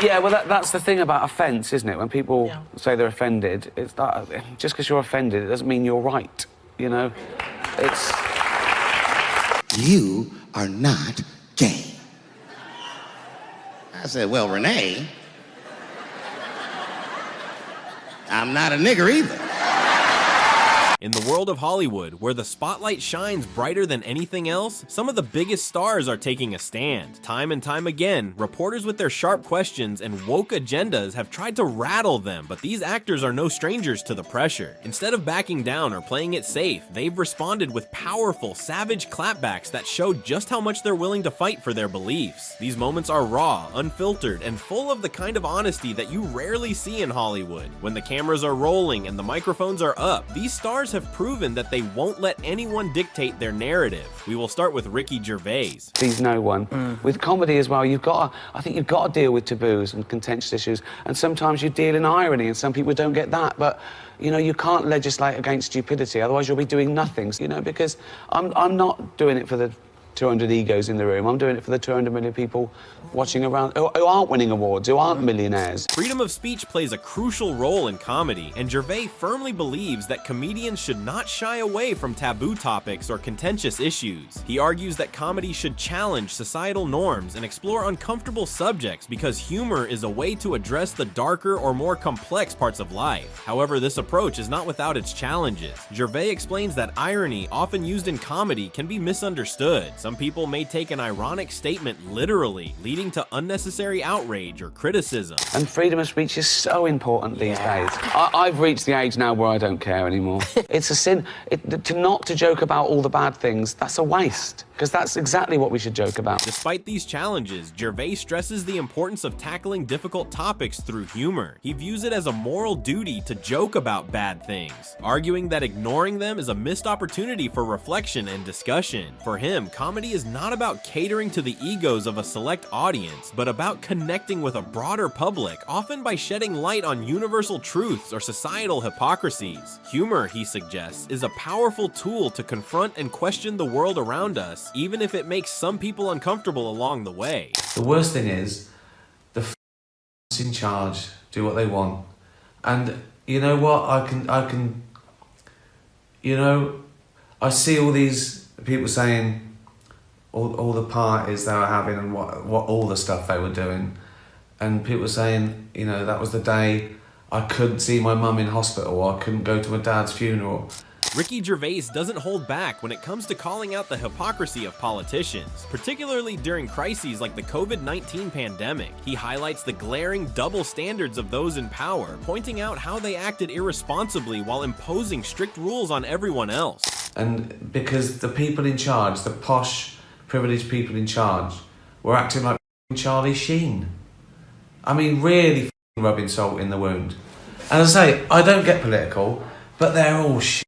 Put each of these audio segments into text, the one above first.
Yeah, well, that's the thing about offence, isn't it? When people say they're offended, it's that just because you're offended, it doesn't mean you're right, you know? It's... You are not gay. I said, well, Renee, I'm not a nigger either. In the world of Hollywood, where the spotlight shines brighter than anything else, some of the biggest stars are taking a stand. Time and time again, reporters with their sharp questions and woke agendas have tried to rattle them, but these actors are no strangers to the pressure. Instead of backing down or playing it safe, they've responded with powerful, savage clapbacks that show just how much they're willing to fight for their beliefs. These moments are raw, unfiltered, and full of the kind of honesty that you rarely see in Hollywood. When the cameras are rolling and the microphones are up, these stars have proven that they won't let anyone dictate their narrative. We will start with Ricky Gervais. He's no one. With comedy as well, I think you've got to deal with taboos and contentious issues, and sometimes you deal in irony, and some people don't get that, but you know, you can't legislate against stupidity, otherwise you'll be doing nothing, you know, because I'm not doing it for the 200 egos in the room. I'm doing it for the 200 million people watching around who aren't winning awards, who aren't millionaires. Freedom of speech plays a crucial role in comedy, and Gervais firmly believes that comedians should not shy away from taboo topics or contentious issues. He argues that comedy should challenge societal norms and explore uncomfortable subjects because humor is a way to address the darker or more complex parts of life. However, this approach is not without its challenges. Gervais explains that irony, often used in comedy, can be misunderstood. Some people may take an ironic statement literally, leading to unnecessary outrage or criticism. And freedom of speech is so important these days. I've reached the age now where I don't care anymore. It's a sin. Not to joke about all the bad things, that's a waste, because that's exactly what we should joke about. Despite these challenges, Gervais stresses the importance of tackling difficult topics through humor. He views it as a moral duty to joke about bad things, arguing that ignoring them is a missed opportunity for reflection and discussion. For him, comedy is not about catering to the egos of a select audience, but about connecting with a broader public, often by shedding light on universal truths or societal hypocrisies. Humor, he suggests, is a powerful tool to confront and question the world around us, even if it makes some people uncomfortable along the way. The worst thing is, the in charge do what they want. And you know what, I can, you know, I see all these people saying all the parties they were having and what all the stuff they were doing, and people saying, you know, that was the day I couldn't see my mum in hospital, or I couldn't go to my dad's funeral. Ricky Gervais doesn't hold back when it comes to calling out the hypocrisy of politicians, particularly during crises like the COVID-19 pandemic. He highlights the glaring double standards of those in power, pointing out how they acted irresponsibly while imposing strict rules on everyone else. And because the people in charge, the posh, privileged people in charge, were acting like Charlie Sheen. I mean, really rubbing salt in the wound. And as I say, I don't get political, but they're all shit.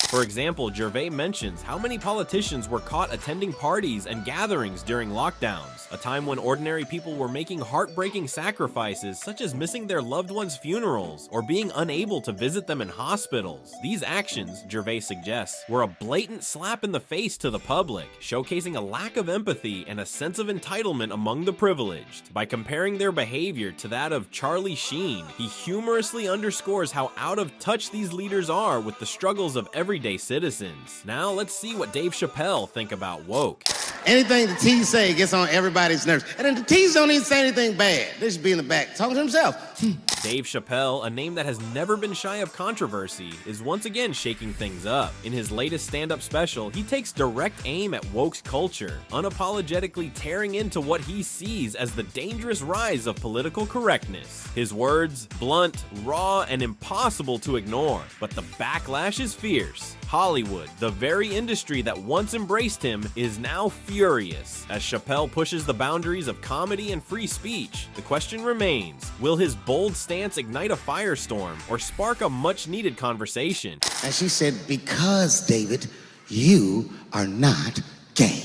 For example, Gervais mentions how many politicians were caught attending parties and gatherings during lockdowns, a time when ordinary people were making heartbreaking sacrifices such as missing their loved ones' funerals or being unable to visit them in hospitals. These actions, Gervais suggests, were a blatant slap in the face to the public, showcasing a lack of empathy and a sense of entitlement among the privileged. By comparing their behavior to that of Charlie Sheen, he humorously underscores how out of touch these leaders are with the struggles of everyday citizens. Now let's see what Dave Chappelle think about woke. Anything the T's say gets on everybody's nerves. And then the T's don't even say anything bad. They should be in the back talking to himself. Dave Chappelle, a name that has never been shy of controversy, is once again shaking things up. In his latest stand-up special, he takes direct aim at woke's culture, unapologetically tearing into what he sees as the dangerous rise of political correctness. His words, blunt, raw, and impossible to ignore, but the backlash is fierce. Hollywood, the very industry that once embraced him, is now furious. As Chappelle pushes the boundaries of comedy and free speech, the question remains, will his bold stance ignite a firestorm or spark a much-needed conversation? And she said, because, David, you are not gay.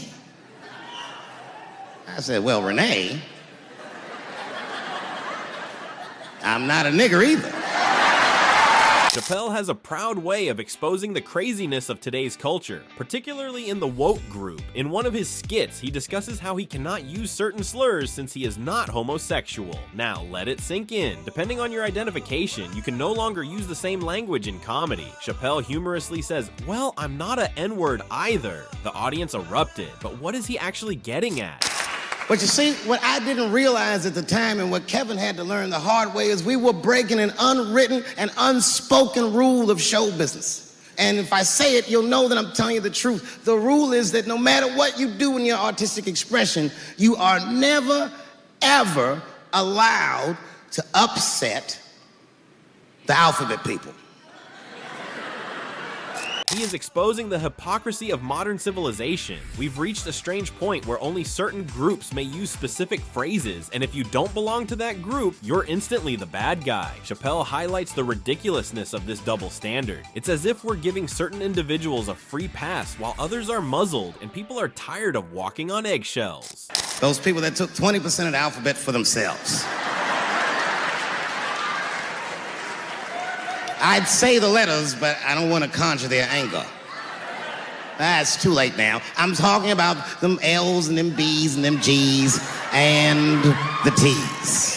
I said, well, Renee, I'm not a nigger either. Chappelle has a proud way of exposing the craziness of today's culture, particularly in the woke group. In one of his skits, he discusses how he cannot use certain slurs since he is not homosexual. Now, let it sink in. Depending on your identification, you can no longer use the same language in comedy. Chappelle humorously says, "Well, I'm not a N-word either." The audience erupted, but what is he actually getting at? But you see, what I didn't realize at the time and what Kevin had to learn the hard way is we were breaking an unwritten and unspoken rule of show business. And if I say it, you'll know that I'm telling you the truth. The rule is that no matter what you do in your artistic expression, you are never, ever allowed to upset the alphabet people. He is exposing the hypocrisy of modern civilization. We've reached a strange point where only certain groups may use specific phrases, and if you don't belong to that group, you're instantly the bad guy. Chappelle highlights the ridiculousness of this double standard. It's as if we're giving certain individuals a free pass while others are muzzled, and people are tired of walking on eggshells. Those people that took 20% of the alphabet for themselves. I'd say the letters, but I don't want to conjure their anger. It's too late now. I'm talking about them L's and them B's and them G's and the T's.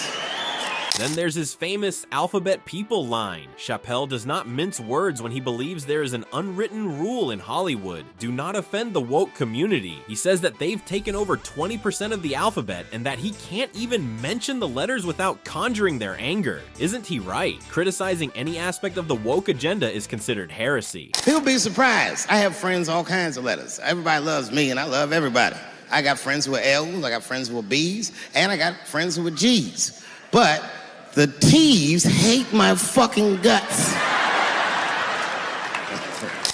Then there's his famous alphabet people line. Chappelle does not mince words when he believes there is an unwritten rule in Hollywood: do not offend the woke community. He says that they've taken over 20% of the alphabet and that he can't even mention the letters without conjuring their anger. Isn't he right? Criticizing any aspect of the woke agenda is considered heresy. People be surprised. I have friends, all kinds of letters. Everybody loves me and I love everybody. I got friends who are L's, I got friends who are B's, and I got friends who are G's. But the T's hate my fucking guts.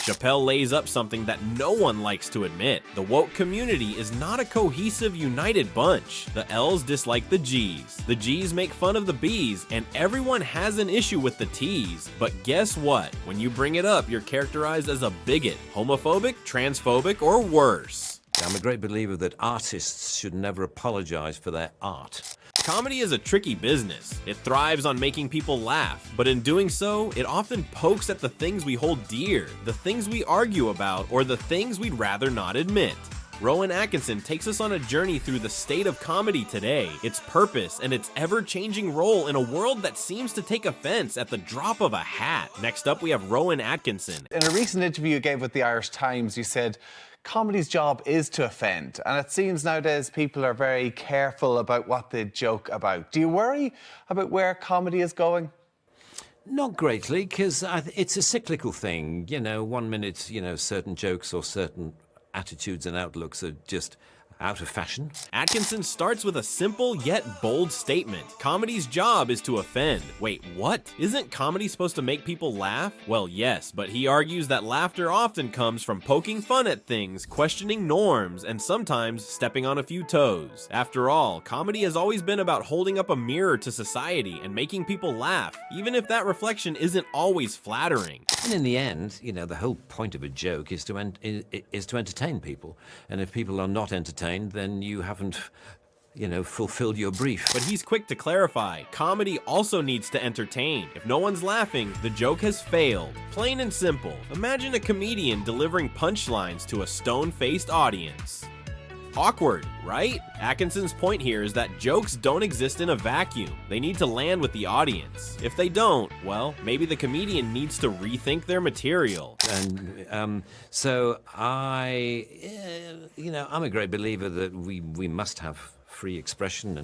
Chappelle lays up something that no one likes to admit. The woke community is not a cohesive, united bunch. The L's dislike the G's. The G's make fun of the B's, and everyone has an issue with the T's. But guess what? When you bring it up, you're characterized as a bigot, homophobic, transphobic, or worse. I'm a great believer that artists should never apologize for their art. Comedy is a tricky business. It thrives on making people laugh, but in doing so, it often pokes at the things we hold dear, the things we argue about, or the things we'd rather not admit. Rowan Atkinson takes us on a journey through the state of comedy today, its purpose, and its ever-changing role in a world that seems to take offense at the drop of a hat. Next up, we have Rowan Atkinson. In a recent interview you gave with the Irish Times, you said, "Comedy's job is to offend," and it seems nowadays people are very careful about what they joke about. Do you worry about where comedy is going? Not greatly, because it's a cyclical thing. You know, 1 minute, certain jokes or certain attitudes and outlooks are just out of fashion. Atkinson starts with a simple yet bold statement. Comedy's job is to offend. Wait, what? Isn't comedy supposed to make people laugh? Well, yes, but he argues that laughter often comes from poking fun at things, questioning norms, and sometimes stepping on a few toes. After all, comedy has always been about holding up a mirror to society and making people laugh, even if that reflection isn't always flattering. And in the end, the whole point of a joke is to entertain people. And if people are not entertained, then you haven't, fulfilled your brief. But he's quick to clarify, comedy also needs to entertain. If no one's laughing, the joke has failed. Plain and simple. Imagine a comedian delivering punchlines to a stone-faced audience. Awkward, right? Atkinson's point here is that jokes don't exist in a vacuum. They need to land with the audience. If they don't, well, maybe the comedian needs to rethink their material. And so I'm a great believer that we must have free expression,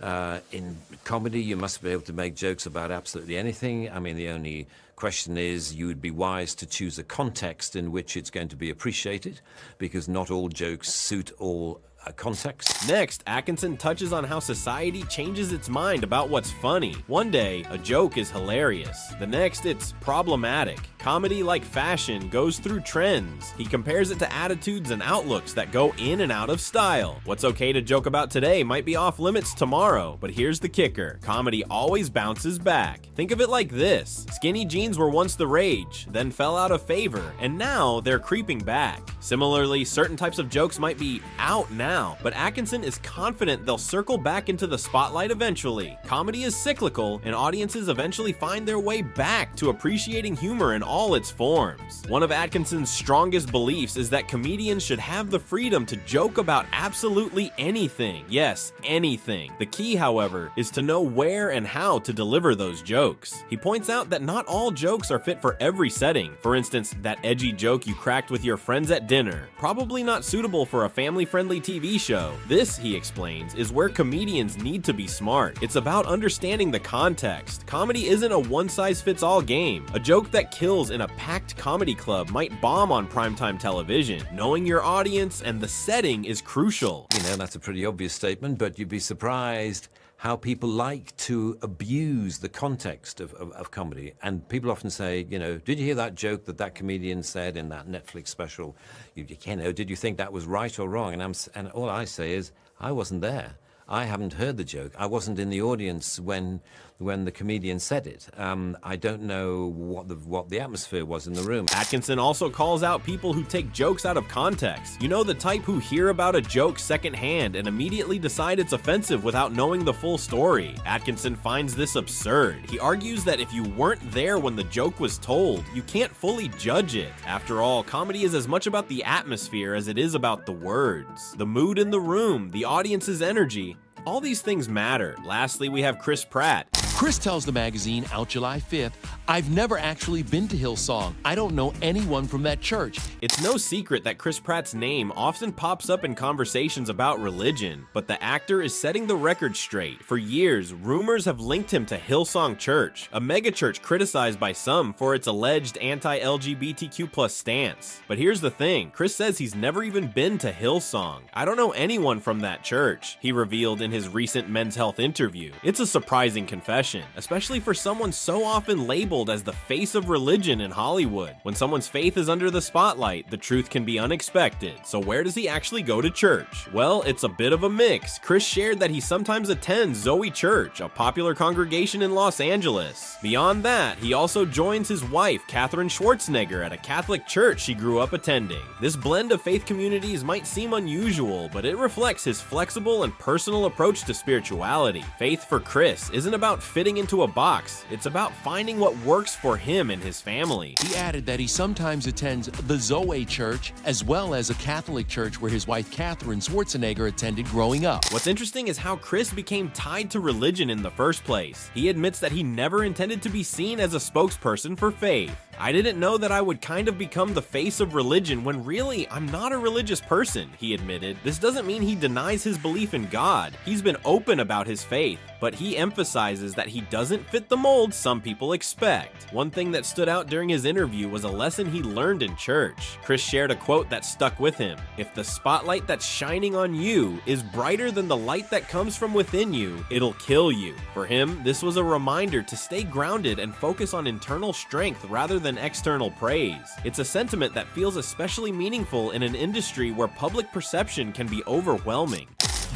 and in comedy you must be able to make jokes about absolutely anything. I mean, the only question is you would be wise to choose a context in which it's going to be appreciated, because not all jokes suit all context. Next, Atkinson touches on how society changes its mind about what's funny. One day, a joke is hilarious. The next, it's problematic. Comedy, like fashion, goes through trends. He compares it to attitudes and outlooks that go in and out of style. What's okay to joke about today might be off limits tomorrow, but here's the kicker. Comedy always bounces back. Think of it like this. Skinny jeans were once the rage, then fell out of favor, and now they're creeping back. Similarly, certain types of jokes might be out now, now, but Atkinson is confident they'll circle back into the spotlight eventually. Comedy is cyclical, and audiences eventually find their way back to appreciating humor in all its forms. One of Atkinson's strongest beliefs is that comedians should have the freedom to joke about absolutely anything. Yes, anything. The key, however, is to know where and how to deliver those jokes. He points out that not all jokes are fit for every setting. For instance, that edgy joke you cracked with your friends at dinner, probably not suitable for a family-friendly TV show. This, he explains, is where comedians need to be smart. It's about understanding the context. Comedy isn't a one-size-fits-all game. A joke that kills in a packed comedy club might bomb on primetime television. Knowing your audience and the setting is crucial. You know, that's a pretty obvious statement, but you'd be surprised how people like to abuse the context of comedy. And people often say, you know, did you hear that joke that comedian said in that Netflix special? You know, did you think that was right or wrong? And all I say is, I wasn't there. I haven't heard the joke. I wasn't in the audience when the comedian said it. I don't know what the atmosphere was in the room. Atkinson also calls out people who take jokes out of context. You know, the type who hear about a joke secondhand and immediately decide it's offensive without knowing the full story. Atkinson finds this absurd. He argues that if you weren't there when the joke was told, you can't fully judge it. After all, comedy is as much about the atmosphere as it is about the words. The mood in the room, the audience's energy, all these things matter. Lastly, we have Chris Pratt. Chris tells the magazine out July 5th, "I've never actually been to Hillsong. I don't know anyone from that church." It's no secret that Chris Pratt's name often pops up in conversations about religion, but the actor is setting the record straight. For years, rumors have linked him to Hillsong Church, a megachurch criticized by some for its alleged anti-LGBTQ+ stance. But here's the thing, Chris says he's never even been to Hillsong. "I don't know anyone from that church," he revealed in his recent Men's Health interview. It's a surprising confession, especially for someone so often labeled as the face of religion in Hollywood. When someone's faith is under the spotlight, the truth can be unexpected. So where does he actually go to church? Well, it's a bit of a mix. Chris shared that he sometimes attends Zoe Church, a popular congregation in Los Angeles. Beyond that, he also joins his wife, Katherine Schwarzenegger, at a Catholic church she grew up attending. This blend of faith communities might seem unusual, but it reflects his flexible and personal approach to spirituality. Faith for Chris isn't about fitting into a box. It's about finding what works for him and his family. He added that he sometimes attends the Zoe Church, as well as a Catholic church where his wife Katherine Schwarzenegger attended growing up. What's interesting is how Chris became tied to religion in the first place. He admits that he never intended to be seen as a spokesperson for faith. "I didn't know that I would kind of become the face of religion when really I'm not a religious person," he admitted. This doesn't mean he denies his belief in God. He's been open about his faith, but he emphasizes that he doesn't fit the mold some people expect. One thing that stood out during his interview was a lesson he learned in church. Chris shared a quote that stuck with him. "If the spotlight that's shining on you is brighter than the light that comes from within you, it'll kill you." For him, this was a reminder to stay grounded and focus on internal strength rather than external praise. It's a sentiment that feels especially meaningful in an industry where public perception can be overwhelming.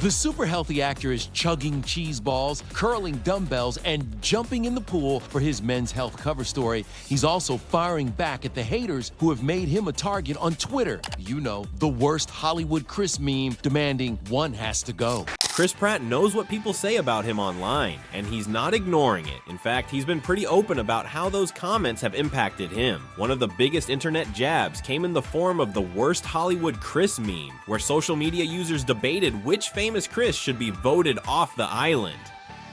The super healthy actor is chugging cheese balls, curling dumbbells, and jumping in the pool for his Men's Health cover story. He's also firing back at the haters who have made him a target on Twitter. You know, the worst Hollywood Chris meme demanding one has to go. Chris Pratt knows what people say about him online, and he's not ignoring it. In fact, he's been pretty open about how those comments have impacted him. One of the biggest internet jabs came in the form of the worst Hollywood Chris meme, where social media users debated which famous Chris should be voted off the island.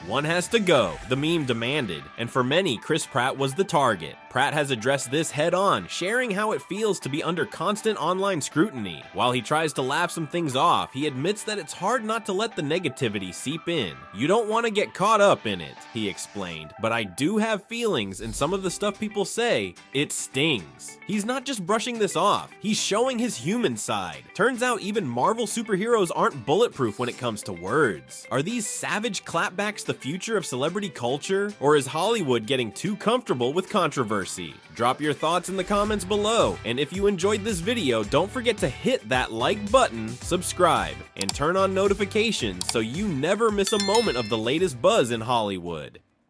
"One has to go," the meme demanded, and for many, Chris Pratt was the target. Pratt has addressed this head-on, sharing how it feels to be under constant online scrutiny. While he tries to laugh some things off, he admits that it's hard not to let the negativity seep in. "You don't want to get caught up in it," he explained, "but I do have feelings, and some of the stuff people say, it stings." He's not just brushing this off, he's showing his human side. Turns out even Marvel superheroes aren't bulletproof when it comes to words. Are these savage clapbacks the future of celebrity culture? Or is Hollywood getting too comfortable with controversy? Drop your thoughts in the comments below, and if you enjoyed this video, don't forget to hit that like button, subscribe, and turn on notifications so you never miss a moment of the latest buzz in Hollywood.